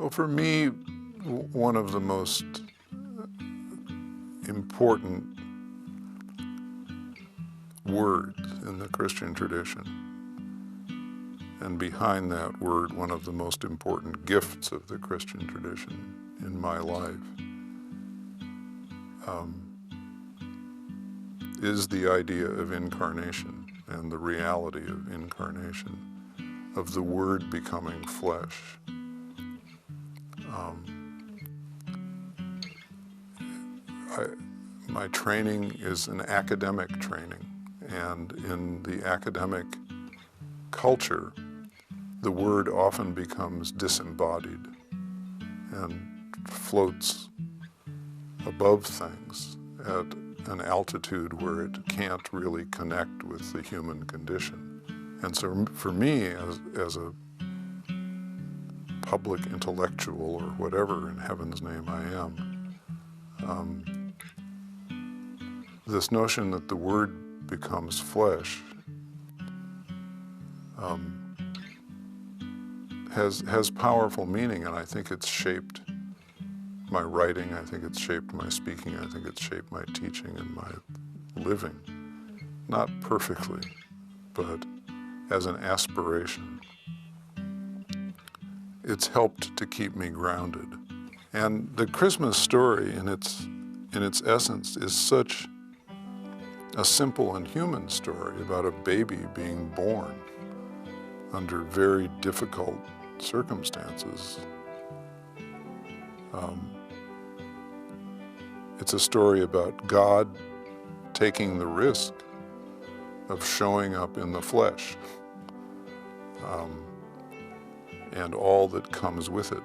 Well, for me, one of the most important words in the Christian tradition, and behind that word, one of the most important gifts of the Christian tradition in my life, is the idea of incarnation and the reality of incarnation, of the Word becoming flesh. My training is an academic training, and in the academic culture, the Word often becomes disembodied and floats above things at an altitude where it can't really connect with the human condition. And so for me, as a public intellectual or whatever in heaven's name I am, this notion that the Word becomes flesh has powerful meaning, and I think it's shaped my writing, I think it's shaped my speaking, I think it's shaped my teaching and my living. Not perfectly, but as an aspiration. It's helped to keep me grounded. And the Christmas story in its essence is such a simple and human story about a baby being born under very difficult circumstances. It's a story about God taking the risk of showing up in the flesh and all that comes with it.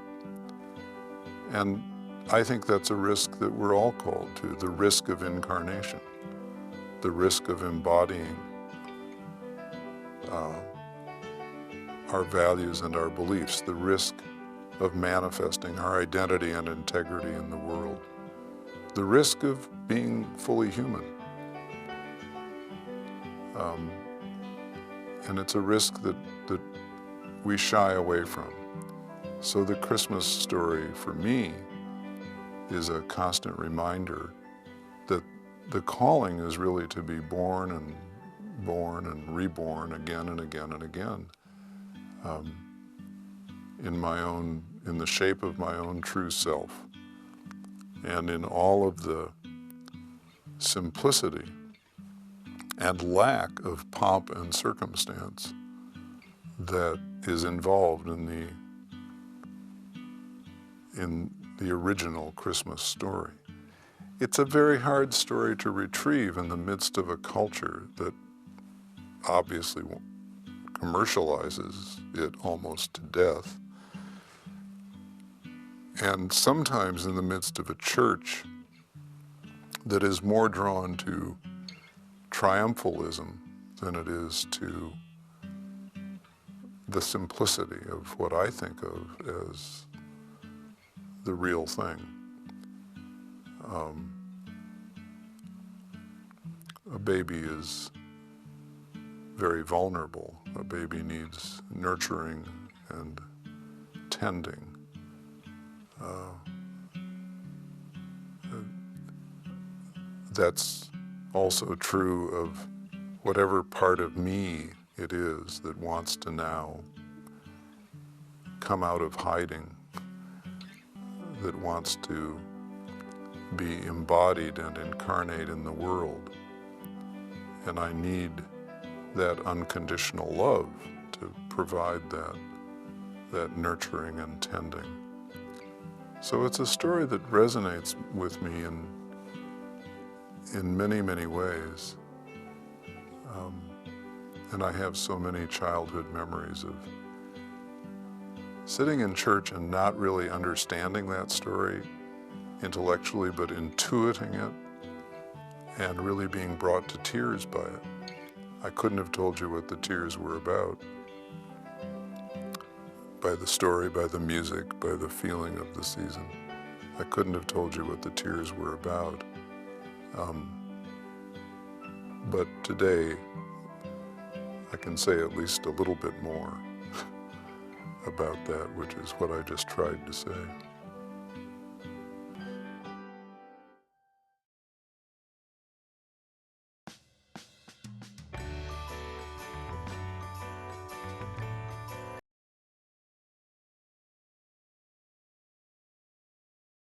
And I think that's a risk that we're all called to, the risk of incarnation, the risk of embodying our values and our beliefs, the risk of manifesting our identity and integrity in the world, the risk of being fully human. And it's a risk that we shy away from. So the Christmas story for me is a constant reminder that the calling is really to be born and reborn again and again and again in the shape of my own true self, and in all of the simplicity and lack of pomp and circumstance that is involved in the original Christmas story. It's a very hard story to retrieve in the midst of a culture that obviously commercializes it almost to death. And sometimes in the midst of a church that is more drawn to triumphalism than it is to the simplicity of what I think of as the real thing. A baby is very vulnerable. A baby needs nurturing and tending. That's also true of whatever part of me it is that wants to now come out of hiding, that wants to be embodied and incarnate in the world. And I need that unconditional love to provide that nurturing and tending. So it's a story that resonates with me in many, many ways. And I have so many childhood memories of sitting in church and not really understanding that story intellectually, but intuiting it and really being brought to tears by it. I couldn't have told you what the tears were about. By the story, by the music, by the feeling of the season. I couldn't have told you what the tears were about. But today, I can say at least a little bit more about that, which is what I just tried to say.